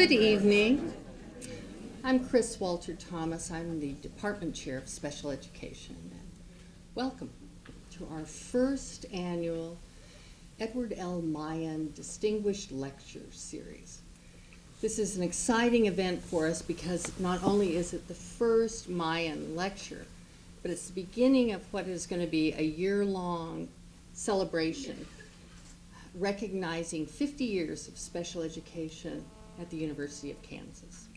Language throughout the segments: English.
Good evening. I'm Chris Walter Thomas. I'm the Department Chair of Special Education. And welcome to our first annual Edward L. Meyen Distinguished Lecture series. This is an exciting event for us because not only is it the first Meyen lecture, but it's the beginning of what is going to be a year-long celebration recognizing 50 years of special education at the University of Kansas.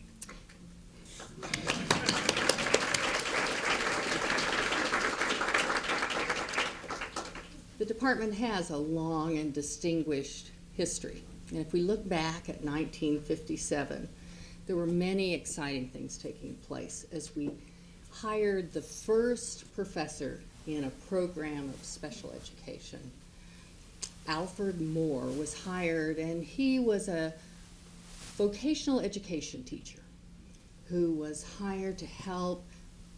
The department has a long and distinguished history. And if we look back at 1957, there were many exciting things taking place as we hired the first professor in a program of special education. Alfred Moore was hired, and he was a vocational education teacher who was hired to help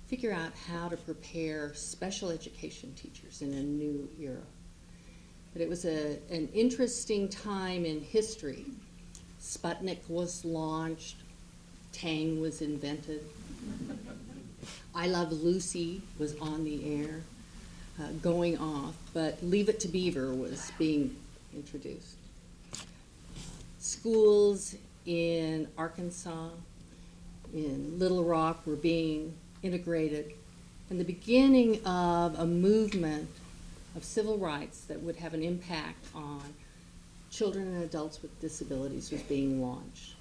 figure out how to prepare special education teachers in a new era. But it was an interesting time in history. Sputnik was launched, Tang was invented, I Love Lucy was on the air, going off, but Leave It to Beaver was being introduced. Schools in Arkansas, in Little Rock were being integrated, and the beginning of a movement of civil rights that would have an impact on children and adults with disabilities was being launched.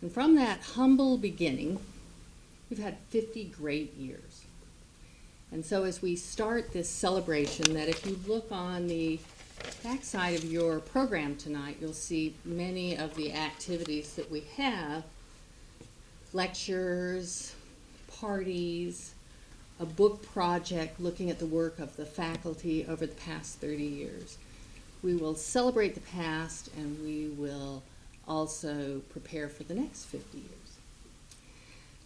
And from that humble beginning, we've had 50 great years. And so as we start this celebration, that if you look on the backside of your program tonight, you'll see many of the activities that we have: lectures, parties, a book project looking at the work of the faculty over the past 30 years. We will celebrate the past, and we will also prepare for the next 50 years.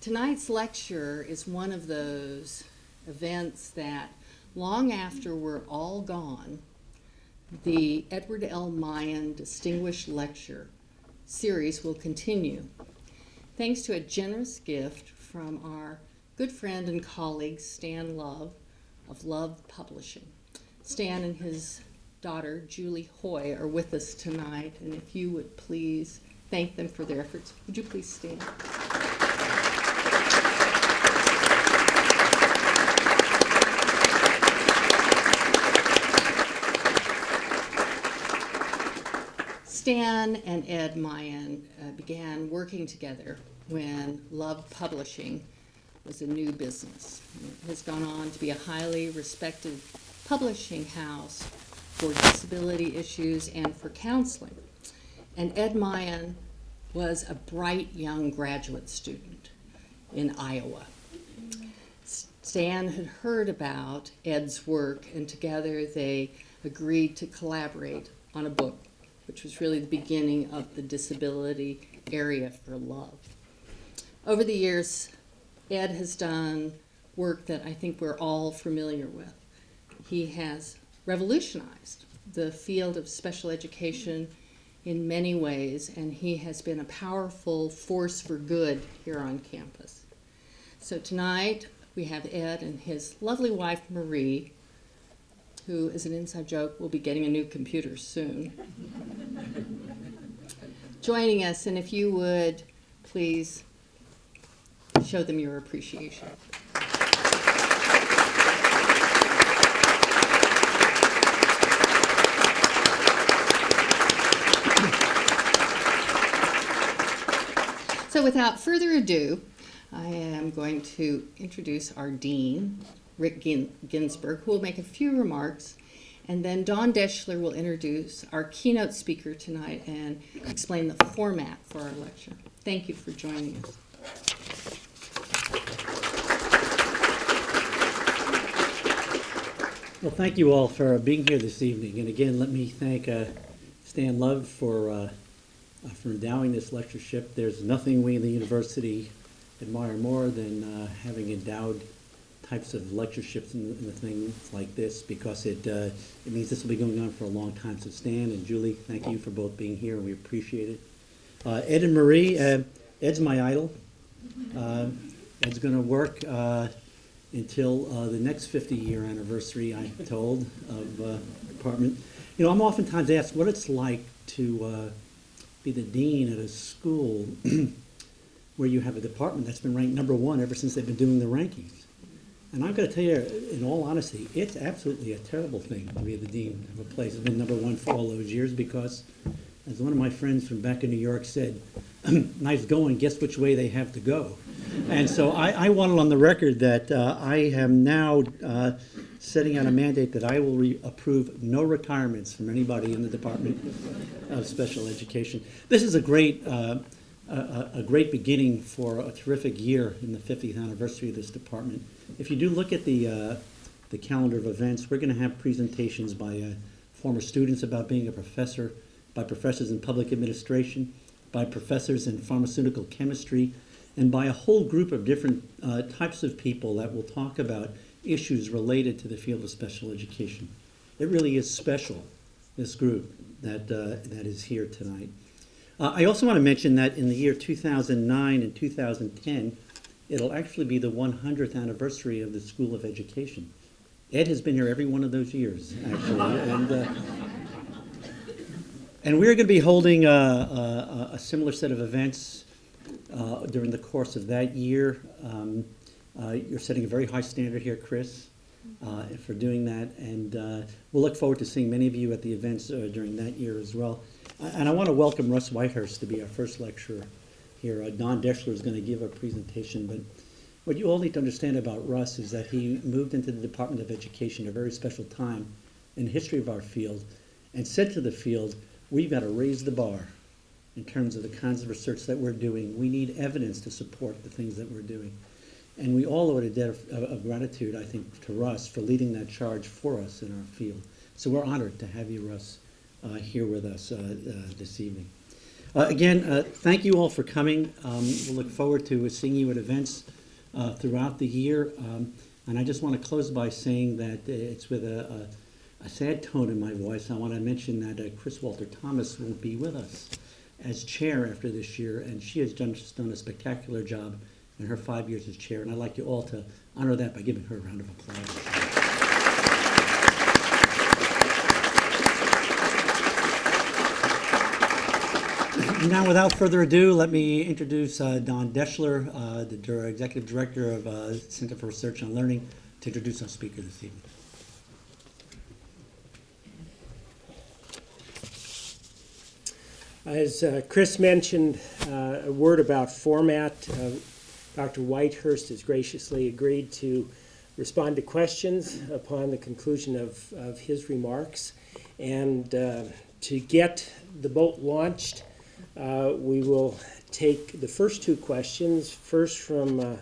Tonight's lecture is one of those events that long after we're all gone, the Edward L. Meyen Distinguished Lecture series will continue, thanks to a generous gift from our good friend and colleague Stan Love of Love Publishing. Stan and his daughter Julie Hoy are with us tonight, and if you would please thank them for their efforts. Would you please stand? Stan and Ed Meyen began working together when Love Publishing was a new business. It has gone on to be a highly respected publishing house for disability issues and for counseling. And Ed Meyen was a bright young graduate student in Iowa. Stan had heard about Ed's work, and together they agreed to collaborate on a book, which was really the beginning of the disability area for Love. Over the years, Ed has done work that I think we're all familiar with. He has revolutionized the field of special education in many ways, and he has been a powerful force for good here on campus. So tonight, we have Ed and his lovely wife, Marie, who, as an inside joke, will be getting a new computer soon, joining us. And if you would, please show them your appreciation. So without further ado, I am going to introduce our dean, Rick Ginsberg, who will make a few remarks, and then Dawn Deschler will introduce our keynote speaker tonight and explain the format for our lecture. Thank you for joining us. Well, thank you all for being here this evening. And again, let me thank Stan Love for endowing this lectureship. There's nothing we in the university admire more than having endowed types of lectureships in things like this, because it means this will be going on for a long time. So Stan and Julie, thank you for both being here, and we appreciate it. Ed and Marie, Ed's my idol. Ed's going to work until the next 50-year anniversary, I'm told, of department. You know, I'm oftentimes asked what it's like to be the dean at a school where you have a department that's been ranked #1 ever since they've been doing the rankings. And I've got to tell you, in all honesty, it's absolutely a terrible thing to be the dean of a place that's been #1 for all those years because, as one of my friends from back in New York said, nice going, guess which way they have to go. And so I want it on the record that I am now setting out a mandate that I will approve no retirements from anybody in the Department of Special Education. This is a great beginning for a terrific year in the 50th anniversary of this department. If you do look at the calendar of events, we're going to have presentations by former students about being a professor, by professors in public administration, by professors in pharmaceutical chemistry, and by a whole group of different types of people that will talk about issues related to the field of special education. It really is special, this group that is here tonight. I also want to mention that in the year 2009 and 2010, it'll actually be the 100th anniversary of the School of Education. Ed has been here every one of those years, actually. And we're going to be holding a similar set of events during the course of that year. You're setting a very high standard here, Chris, for doing that. And we'll look forward to seeing many of you at the events during that year as well. And I want to welcome Russ Whitehurst to be our first lecturer here. Don Deschler is going to give a presentation. But what you all need to understand about Russ is that he moved into the Department of Education at a very special time in the history of our field and said to the field, we've got to raise the bar in terms of the kinds of research that we're doing. We need evidence to support the things that we're doing. And we all owe it a debt of gratitude, I think, to Russ for leading that charge for us in our field. So we're honored to have you, Russ, here with us this evening. Again, thank you all for coming. We'll look forward to seeing you at events throughout the year. And I just want to close by saying that it's with a sad tone in my voice. I want to mention that Chris Walter Thomas will be with us as chair after this year, and she has just done a spectacular job in her 5 years as chair, and I'd like you all to honor that by giving her a round of applause. Now, without further ado, let me introduce Don Deschler, the Executive Director of Center for Research and Learning, to introduce our speaker this evening. As Chris mentioned, a word about format. Dr. Whitehurst has graciously agreed to respond to questions upon the conclusion of his remarks. And to get the boat launched, we will take the first two questions, first from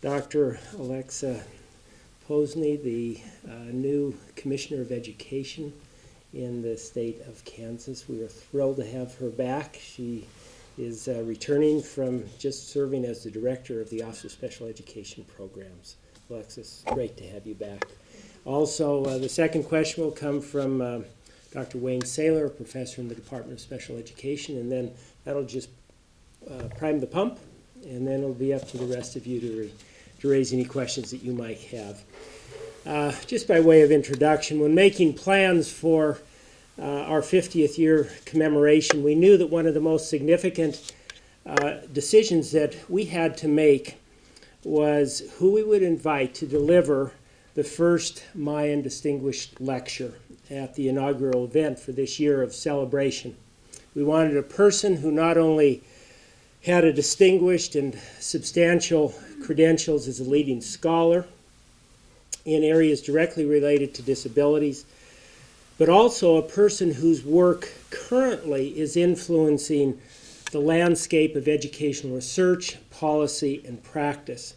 Dr. Alexa Posney, the new Commissioner of Education in the state of Kansas. We are thrilled to have her back. She is returning from just serving as the director of the Office of Special Education Programs. Alexis, great to have you back. Also, the second question will come from Dr. Wayne Saylor, a professor in the Department of Special Education, and then that'll just prime the pump, and then it'll be up to the rest of you to raise any questions that you might have. Just by way of introduction, when making plans for our 50th year commemoration, we knew that one of the most significant decisions that we had to make was who we would invite to deliver the first Meyen Distinguished Lecture at the inaugural event for this year of celebration. We wanted a person who not only had a distinguished and substantial credentials as a leading scholar in areas directly related to disabilities, but also a person whose work currently is influencing the landscape of educational research, policy, and practice.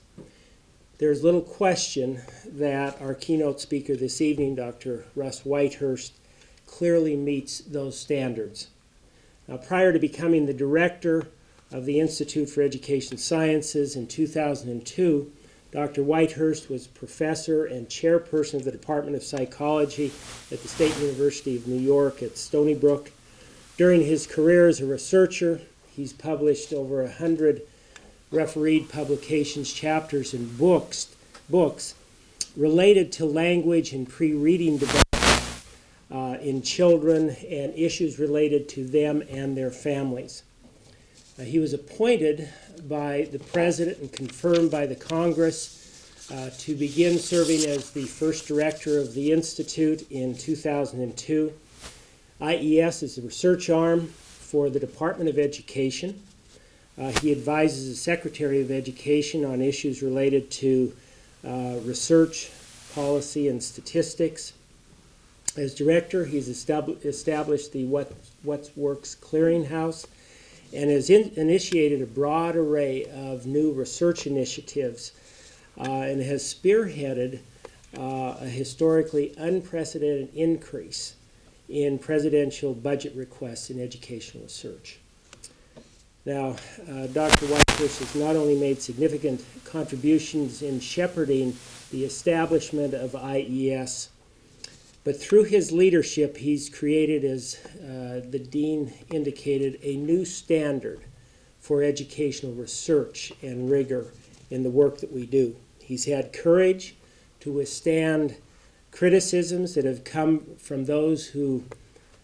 There's little question that our keynote speaker this evening, Dr. Russ Whitehurst, clearly meets those standards. Now, prior to becoming the director of the Institute for Education Sciences in 2002, Dr. Whitehurst was professor and chairperson of the Department of Psychology at the State University of New York at Stony Brook. During his career as a researcher, he He's published over 100 refereed publications, chapters, and books related to language and pre-reading development in children and issues related to them and their families. He was appointed by the President and confirmed by the Congress to begin serving as the first director of the Institute in 2002. IES is the research arm for the Department of Education. He advises the Secretary of Education on issues related to research, policy, and statistics. As director, he's established the What Works Clearinghouse and has initiated a broad array of new research initiatives and has spearheaded a historically unprecedented increase in presidential budget requests in educational research. Now, Dr. Whitehurst has not only made significant contributions in shepherding the establishment of IES, but through his leadership, he's created, as the Dean indicated, a new standard for educational research and rigor in the work that we do. He's had courage to withstand criticisms that have come from those who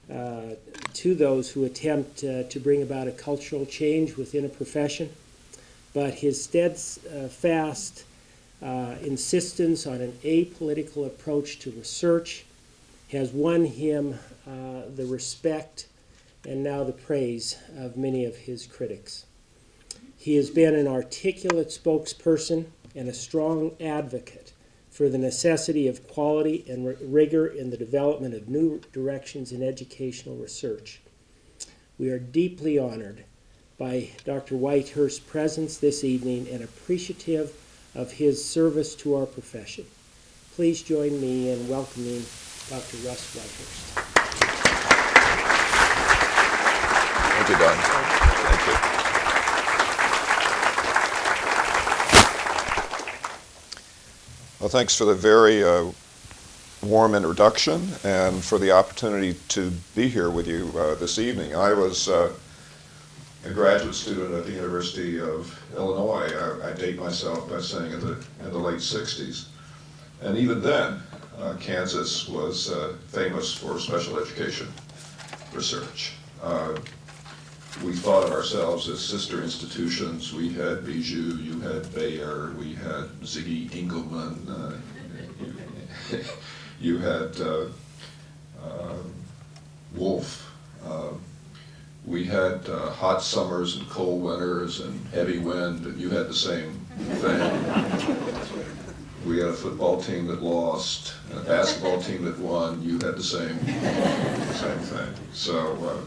attempt to bring about a cultural change within a profession. But his steadfast insistence on an apolitical approach to research has won him the respect and now the praise of many of his critics. He has been an articulate spokesperson and a strong advocate for the necessity of quality and rigor in the development of new directions in educational research. We are deeply honored by Dr. Whitehurst's presence this evening and appreciative of his service to our profession. Please join me in welcoming Dr. Russ Whitehurst. Thank you, Don. Thank you. Well, thanks for the very warm introduction and for the opportunity to be here with you this evening. I was a graduate student at the University of Illinois. I date myself by saying in the late 60s. And even then, Kansas was famous for special education research. We thought of ourselves as sister institutions. We had Bijou, you had Bayer, we had Ziggy Engelman, you had Wolf. We had hot summers and cold winters and heavy wind, and you had the same thing. We had a football team that lost, and a basketball team that won. You had the same thing. So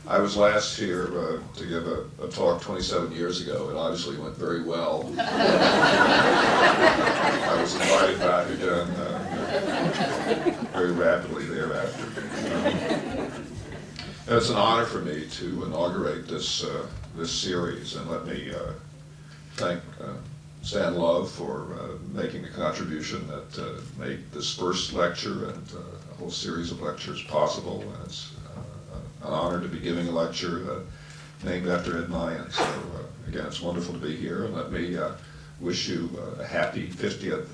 I was last here to give a talk 27 years ago. It obviously went very well. I was invited back again very rapidly thereafter. And it's an honor for me to inaugurate this series, and let me thank Stan Love for making the contribution that made this first lecture and a whole series of lectures possible. And it's an honor to be giving a lecture named after Ed Meyen. So again, it's wonderful to be here, and let me wish you a happy 50th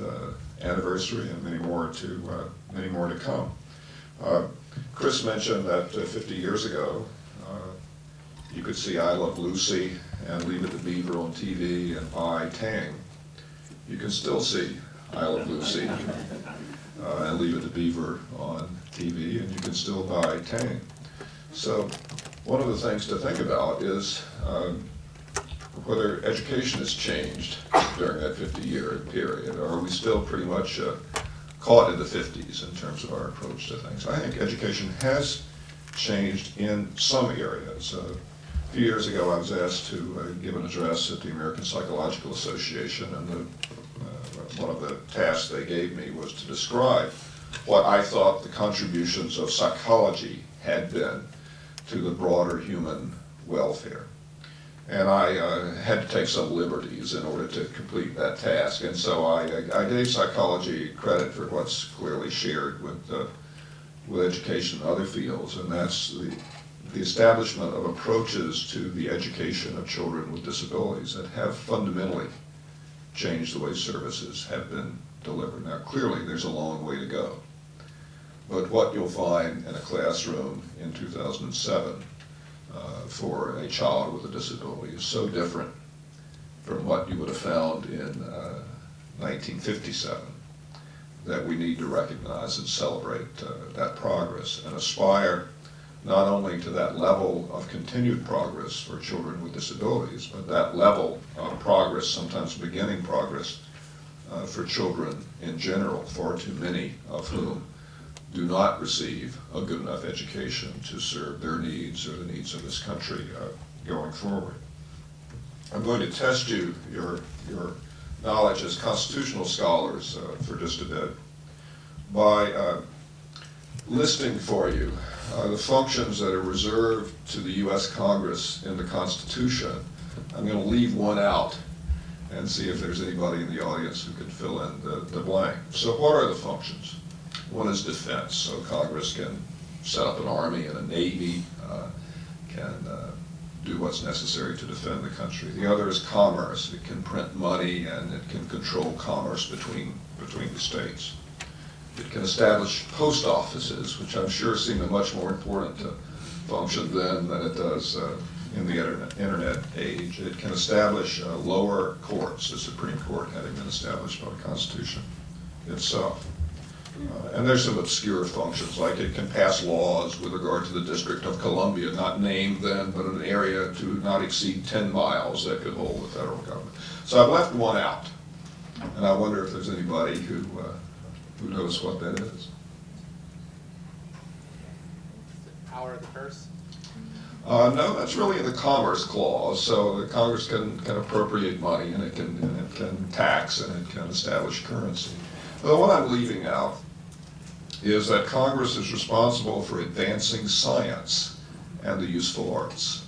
anniversary and many more to come. Chris mentioned that 50 years ago, you could see I Love Lucy and Leave It to Beaver on TV and buy Tang. You can still see I Love Lucy and Leave It to Beaver on TV, and you can still buy Tang. So one of the things to think about is whether education has changed during that 50-year period, or are we still pretty much caught in the 50s in terms of our approach to things. I think education has changed in some areas. A few years ago, I was asked to give an address at the American Psychological Association, and one of the tasks they gave me was to describe what I thought the contributions of psychology had been to the broader human welfare. And I had to take some liberties in order to complete that task. And so I gave psychology credit for what's clearly shared with education and other fields, and that's the establishment of approaches to the education of children with disabilities that have fundamentally changed the way services have been delivered. Now, clearly, there's a long way to go. But what you'll find in a classroom in 2007 for a child with a disability is so different from what you would have found in 1957 that we need to recognize and celebrate that progress and aspire not only to that level of continued progress for children with disabilities, but that level of progress, sometimes beginning progress, for children in general, far too many of whom do not receive a good enough education to serve their needs or the needs of this country going forward. I'm going to test your knowledge as constitutional scholars for just a bit by listing for you the functions that are reserved to the U.S. Congress in the Constitution. I'm going to leave one out and see if there's anybody in the audience who can fill in the blank. So what are the functions? One is defense, so Congress can set up an army and a navy, can do what's necessary to defend the country. The other is commerce. It can print money and it can control commerce between the states. It can establish post offices, which I'm sure seem a much more important function then than it does in the internet age. It can establish lower courts, the Supreme Court having been established by the Constitution itself. And there's some obscure functions, like it can pass laws with regard to the District of Columbia, not named then, but an area to not exceed 10 miles that could hold the federal government. So I've left one out, and I wonder if there's anybody who knows what that is. Power of the purse? No, that's really in the Commerce Clause. So the Congress can appropriate money, and it can tax, and it can establish currency. But the one I'm leaving out is that Congress is responsible for advancing science and the useful arts.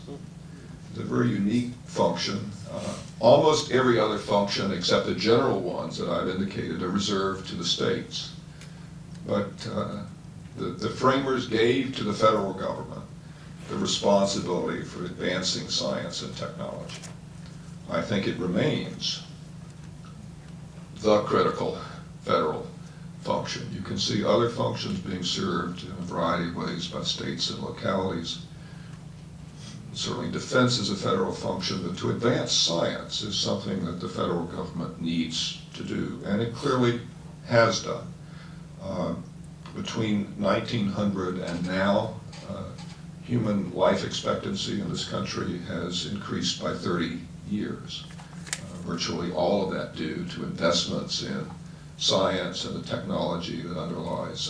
It's a very unique function. Almost every other function except the general ones that I've indicated are reserved to the states. But the framers gave to the federal government the responsibility for advancing science and technology. I think it remains the critical federal function. You can see other functions being served in a variety of ways by states and localities. Certainly defense is a federal function, but to advance science is something that the federal government needs to do, and it clearly has done. Between 1900 and now, human life expectancy in this country has increased by 30 years. Virtually all of that due to investments in science and the technology that underlies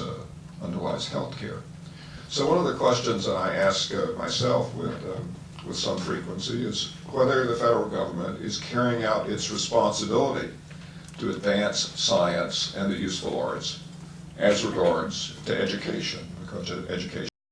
healthcare. So one of the questions that I ask myself with some frequency is whether the federal government is carrying out its responsibility to advance science and the useful arts as regards to education, because education